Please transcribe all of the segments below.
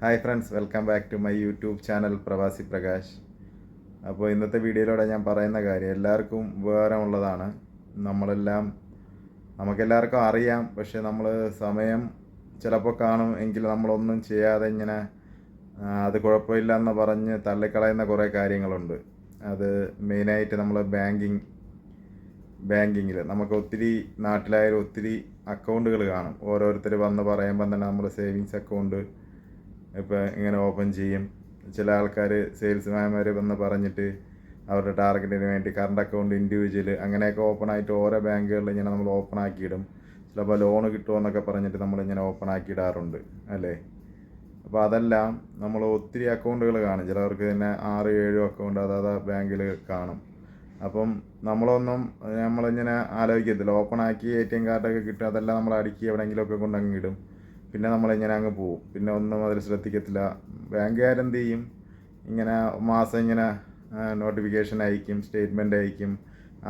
Hi friends, welcome back to my YouTube channel Pravasi Prakash. അപ്പോൾ ഇന്നത്തെ വീഡിയോയിലൂടെ ഞാൻ പറയുന്ന കാര്യം എല്ലാവർക്കും ഉപകാരമുള്ളതാണ്. നമുക്കെല്ലാവർക്കും അറിയാം, പക്ഷെ നമ്മൾ സമയം ചിലപ്പോൾ കാണും എങ്കിൽ നമ്മളൊന്നും ചെയ്യാതെ ഇങ്ങനെ അത് കുഴപ്പമില്ല എന്ന് പറഞ്ഞ് തള്ളിക്കളയുന്ന കുറേ കാര്യങ്ങളുണ്ട്. അത് മെയിനായിട്ട് നമ്മൾ ബാങ്കിങ്ങിൽ നമുക്ക് ഒത്തിരി നാട്ടിലായാലും ഒത്തിരി അക്കൗണ്ടുകൾ കാണും. ഓരോരുത്തർ വന്ന് പറയുമ്പം തന്നെ നമ്മൾ സേവിങ്സ് അക്കൗണ്ട് ഇപ്പോൾ ഇങ്ങനെ ഓപ്പൺ ചെയ്യും. ചില ആൾക്കാർ സെയിൽസ്മാൻമാർ വന്ന് പറഞ്ഞിട്ട് അവരുടെ ടാർഗറ്റിന് വേണ്ടി കറണ്ട് അക്കൗണ്ട് ഇൻഡിവിജ്വൽ അങ്ങനെയൊക്കെ ഓപ്പൺ ആയിട്ട് ഓരോ ബാങ്കുകളിൽ ഇങ്ങനെ നമ്മൾ ഓപ്പൺ ആക്കിയിടും. ചിലപ്പോൾ ലോണ് കിട്ടുമെന്നൊക്കെ പറഞ്ഞിട്ട് നമ്മളിങ്ങനെ ഓപ്പൺ ആക്കിയിടാറുണ്ട് അല്ലേ. അപ്പോൾ അതെല്ലാം നമ്മൾ ഒത്തിരി അക്കൗണ്ടുകൾ കാണും. ചിലവർക്ക് തന്നെ 6-7 അക്കൗണ്ട് അതാത് ബാങ്കിൽ കാണും. അപ്പം നമ്മളിങ്ങനെ ആലോചിക്കത്തില്ല, ഓപ്പൺ ആക്കി ATM കാർഡൊക്കെ കിട്ടും, അതെല്ലാം നമ്മൾ അടുക്കി എവിടെയെങ്കിലുമൊക്കെ കൊണ്ടങ്ങ് ഇടും. പിന്നെ നമ്മളിങ്ങനെ അങ്ങ് പോവും, പിന്നെ ഒന്നും അതിൽ ശ്രദ്ധിക്കത്തില്ല. ബാങ്കുകാരെന്ത് ചെയ്യും, ഇങ്ങനെ മാസം ഇങ്ങനെ നോട്ടിഫിക്കേഷൻ അയക്കും, സ്റ്റേറ്റ്മെൻറ്റ് അയക്കും,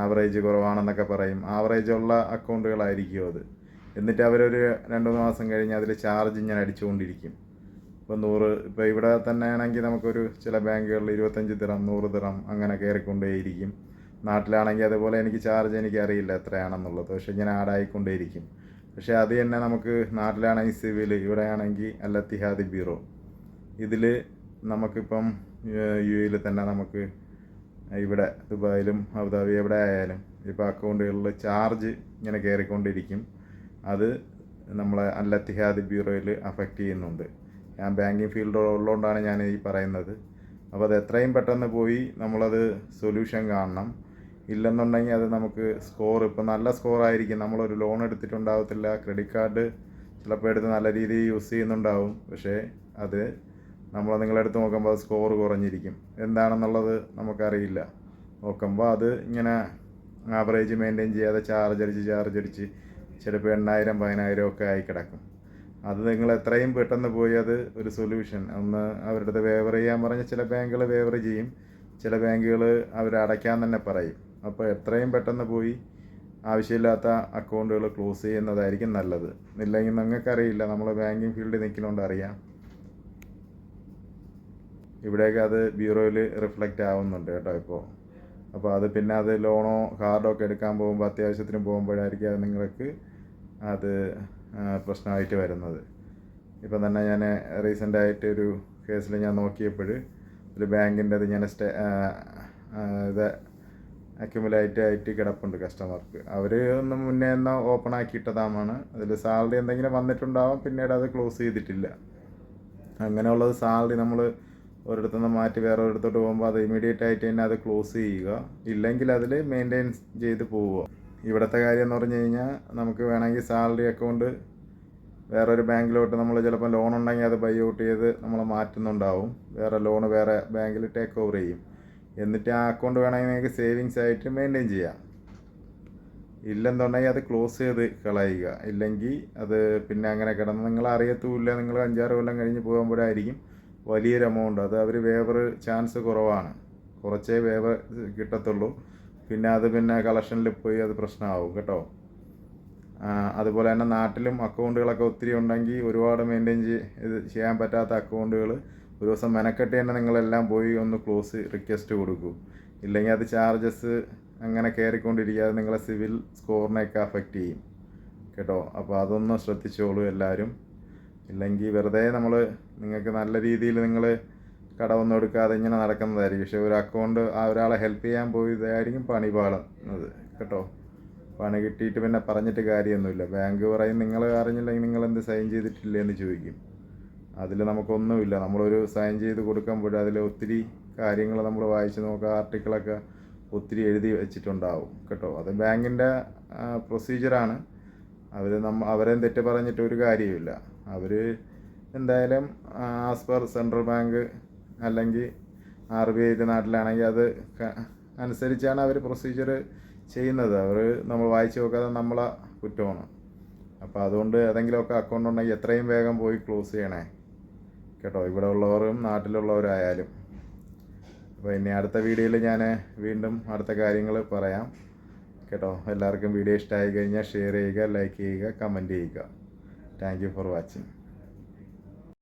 ആവറേജ് കുറവാണെന്നൊക്കെ പറയും. ആവറേജ് ഉള്ള അക്കൗണ്ടുകളായിരിക്കും അത്. എന്നിട്ട് അവരൊരു 2-3 മാസം കഴിഞ്ഞ് അതിൽ ചാർജ് ഇങ്ങനെ അടിച്ചുകൊണ്ടിരിക്കും. ഇപ്പോൾ ഇവിടെ തന്നെ ആണെങ്കിൽ നമുക്കൊരു ചില ബാങ്കുകളിൽ 25 ദിറം 100 ദിറം അങ്ങനെ കയറിക്കൊണ്ടേയിരിക്കും. നാട്ടിലാണെങ്കിൽ അതുപോലെ എനിക്കറിയില്ല എത്രയാണെന്നുള്ളത്, പക്ഷേ ഇങ്ങനെ ആഡായിക്കൊണ്ടേയിരിക്കും. പക്ഷേ അത് തന്നെ നമുക്ക് നാട്ടിലാണെങ്കിൽ സിവിൽ, ഇവിടെയാണെങ്കിൽ അൽ ഇത്തിഹാദ് ബ്യൂറോ. ഇതിൽ നമുക്കിപ്പം UAE തന്നെ നമുക്ക് ഇവിടെ ദുബായിലും അബുദാബി എവിടെ ആയാലും ഇപ്പോൾ അക്കൗണ്ടുകളിൽ ചാർജ് ഇങ്ങനെ കയറിക്കൊണ്ടിരിക്കും. അത് നമ്മളെ അൽ ഇത്തിഹാദ് ബ്യൂറോയിൽ അഫക്റ്റ് ചെയ്യുന്നുണ്ട്. ഞാൻ ബാങ്കിങ് ഫീൽഡ് ഉള്ളതുകൊണ്ടാണ് ഞാൻ ഈ പറയുന്നത്. അപ്പോൾ അത് എത്രയും പെട്ടെന്ന് പോയി നമ്മളത് സൊല്യൂഷൻ കാണണം. ഇല്ലെന്നുണ്ടെങ്കിൽ അത് നമുക്ക് ഇപ്പം നല്ല സ്കോറായിരിക്കും, നമ്മളൊരു ലോൺ എടുത്തിട്ടുണ്ടാകത്തില്ല, ക്രെഡിറ്റ് കാർഡ് ചിലപ്പോൾ എടുത്ത് നല്ല രീതിയിൽ യൂസ് ചെയ്യുന്നുണ്ടാവും, പക്ഷേ അത് നിങ്ങളെടുത്ത് നോക്കുമ്പോൾ അത് സ്കോർ കുറഞ്ഞിരിക്കും. എന്താണെന്നുള്ളത് നമുക്കറിയില്ല. നോക്കുമ്പോൾ അത് ഇങ്ങനെ ആവറേജ് മെയിൻറ്റെയിൻ ചെയ്യാതെ ചാർജ് അടിച്ച് ചിലപ്പോൾ 8,000 10,000 ഒക്കെ ആയി കിടക്കും. അത് നിങ്ങൾ എത്രയും പെട്ടെന്ന് പോയി അത് ഒരു സൊല്യൂഷൻ അവരുടെ അടുത്ത് വേവർ ചെയ്യാൻ പറഞ്ഞ് ചില ബാങ്കുകൾ വേവർ ചെയ്യും, ചില ബാങ്കുകൾ അവർ അടയ്ക്കാൻ തന്നെ പറയും. അപ്പോൾ എത്രയും പെട്ടെന്ന് പോയി ആവശ്യമില്ലാത്ത അക്കൗണ്ടുകൾ ക്ലോസ് ചെയ്യുന്നതായിരിക്കും നല്ലത്. ഇല്ലെങ്കിൽ നിങ്ങൾക്കറിയില്ല, നമ്മൾ ബാങ്കിങ് ഫീൽഡിൽ നിൽക്കുന്നതുകൊണ്ട് അറിയാം, ഇവിടെയൊക്കെ അത് ബ്യൂറോയിൽ റിഫ്ലക്റ്റ് ആവുന്നുണ്ട് കേട്ടോ ഇപ്പോൾ. അപ്പോൾ അത് പിന്നെ അത് ലോണോ കാർഡോ ഒക്കെ എടുക്കാൻ പോകുമ്പോൾ അത്യാവശ്യത്തിന് പോകുമ്പോഴായിരിക്കും അത് നിങ്ങൾക്ക് അത് പ്രശ്നമായിട്ട് വരുന്നത്. ഇപ്പം തന്നെ ഞാൻ റീസെൻ്റായിട്ട് ഒരു കേസിൽ ഞാൻ നോക്കിയപ്പോൾ ഒരു ബാങ്കിൻ്റെ അത് ഞാൻ ഇത് അക്യുമുലേറ്റ് ആയിട്ട് കിടപ്പുണ്ട് കസ്റ്റമർക്ക്. അവർ മുന്നേ ഓപ്പൺ ആക്കിയിട്ടതാണ്. അതിൽ സാലറി എന്തെങ്കിലും വന്നിട്ടുണ്ടാവും, പിന്നീട് അത് ക്ലോസ് ചെയ്തിട്ടില്ല. അങ്ങനെയുള്ളത് സാലറി നമ്മൾ ഒരിടത്തുനിന്ന് മാറ്റി വേറെ ഒരിടത്തോട്ട് പോകുമ്പോൾ അത് ഇമീഡിയറ്റ് ആയിട്ട് തന്നെ അത് ക്ലോസ് ചെയ്യുക, ഇല്ലെങ്കിൽ അതിൽ മെയിൻറ്റെയിൻസ് ചെയ്ത് പോവുക. ഇവിടുത്തെ കാര്യം എന്ന് പറഞ്ഞു കഴിഞ്ഞാൽ നമുക്ക് വേണമെങ്കിൽ സാലറി അക്കൗണ്ട് വേറൊരു ബാങ്കിലോട്ട് നമ്മൾ ചിലപ്പോൾ ലോൺ ഉണ്ടെങ്കിൽ അത് ബൈ ഔട്ട് ചെയ്ത് നമ്മൾ മാറ്റുന്നുണ്ടാവും, വേറെ ലോണ് വേറെ ബാങ്കിൽ ടേക്ക് ഓവർ ചെയ്യും. എന്നിട്ട് ആ അക്കൗണ്ട് വേണമെങ്കിൽ നിങ്ങൾക്ക് സേവിങ്സ് ആയിട്ട് മെയിൻറ്റെയിൻ ചെയ്യാം. ഇല്ലെന്നുണ്ടെങ്കിൽ അത് ക്ലോസ് ചെയ്ത് കളയുക. ഇല്ലെങ്കിൽ അത് പിന്നെ അങ്ങനെ കിടന്ന് നിങ്ങൾ അറിയത്തുമില്ല, നിങ്ങൾ 5-6 കൊല്ലം കഴിഞ്ഞ് പോകുമ്പോഴായിരിക്കും വലിയൊരു എമൗണ്ട്. അത് അവർ വേവർ ചാൻസ് കുറവാണ്, കുറച്ചേ വേവർ കിട്ടത്തുള്ളൂ. പിന്നെ കളക്ഷനിൽ പോയി അത് പ്രശ്നമാവും കേട്ടോ. അതുപോലെ തന്നെ നാട്ടിലും അക്കൗണ്ടുകളൊക്കെ ഒത്തിരി ഉണ്ടെങ്കിൽ ഒരുപാട് മെയിൻറ്റെയിൻ ചെയ്യാൻ പറ്റാത്ത അക്കൗണ്ടുകൾ ഒരു ദിവസം മെനക്കെട്ട് തന്നെ നിങ്ങളെല്ലാം പോയി ഒന്ന് ക്ലോസ് റിക്വസ്റ്റ് കൊടുക്കൂ. ഇല്ലെങ്കിൽ അത് ചാർജസ് അങ്ങനെ കയറിക്കൊണ്ടിരിക്കാതെ നിങ്ങളെ സിവിൽ സ്കോറിനെയൊക്കെ അഫക്റ്റ് ചെയ്യും കേട്ടോ. അപ്പോൾ അതൊന്ന് ശ്രദ്ധിച്ചോളൂ എല്ലാവരും. ഇല്ലെങ്കിൽ വെറുതെ നിങ്ങൾക്ക് നല്ല രീതിയിൽ നിങ്ങൾ കടമൊന്നും എടുക്കാതെ ഇങ്ങനെ നടക്കുന്നതായിരിക്കും, പക്ഷേ ഒരു അക്കൗണ്ട് ഒരാളെ ഹെൽപ്പ് ചെയ്യാൻ പോയതായിരിക്കും പണി പാളുന്നത് കേട്ടോ. പണി കിട്ടിയിട്ട് പിന്നെ പറഞ്ഞിട്ട് കാര്യമൊന്നുമില്ല. ബാങ്ക് പറയും നിങ്ങൾ അറിഞ്ഞില്ലെങ്കിൽ നിങ്ങൾ എന്ത് സൈൻ ചെയ്തിട്ടില്ലേ എന്ന് ചോദിക്കും. അതിൽ നമുക്കൊന്നുമില്ല. നമ്മളൊരു സൈൻ ചെയ്ത് കൊടുക്കുമ്പോൾ അതിൽ ഒത്തിരി കാര്യങ്ങൾ നമ്മൾ വായിച്ച് നോക്കുക, ആർട്ടിക്കിളൊക്കെ ഒത്തിരി എഴുതി വെച്ചിട്ടുണ്ടാവും കേട്ടോ. അത് ബാങ്കിൻ്റെ പ്രൊസീജിയറാണ്. അവരെയും തെറ്റ് പറഞ്ഞിട്ട് ഒരു കാര്യമില്ല. അവർ എന്തായാലും ആസ് പെർ സെൻട്രൽ ബാങ്ക് അല്ലെങ്കിൽ RBI നാട്ടിലാണെങ്കിൽ അത് അനുസരിച്ചാണ് അവർ പ്രൊസീജിയർ ചെയ്യുന്നത്. നമ്മൾ വായിച്ച് നോക്കാതെ നമ്മളെ കുറ്റമാണ്. അപ്പോൾ അതുകൊണ്ട് ഏതെങ്കിലുമൊക്കെ അക്കൗണ്ട് ഉണ്ടെങ്കിൽ എത്രയും വേഗം പോയി ക്ലോസ് ചെയ്യണേ കേട്ടോ, ഇവിടെ ഉള്ളവരും നാട്ടിലുള്ളവരായാലും. അപ്പോൾ ഇനി അടുത്ത വീഡിയോയിൽ ഞാൻ വീണ്ടും അടുത്ത കാര്യങ്ങൾ പറയാം കേട്ടോ. എല്ലാവർക്കും വീഡിയോ ഇഷ്ടമായി കഴിഞ്ഞാൽ ഷെയർ ചെയ്യുക, ലൈക്ക് ചെയ്യുക, കമൻറ്റ് ചെയ്യുക. Thank you for watching.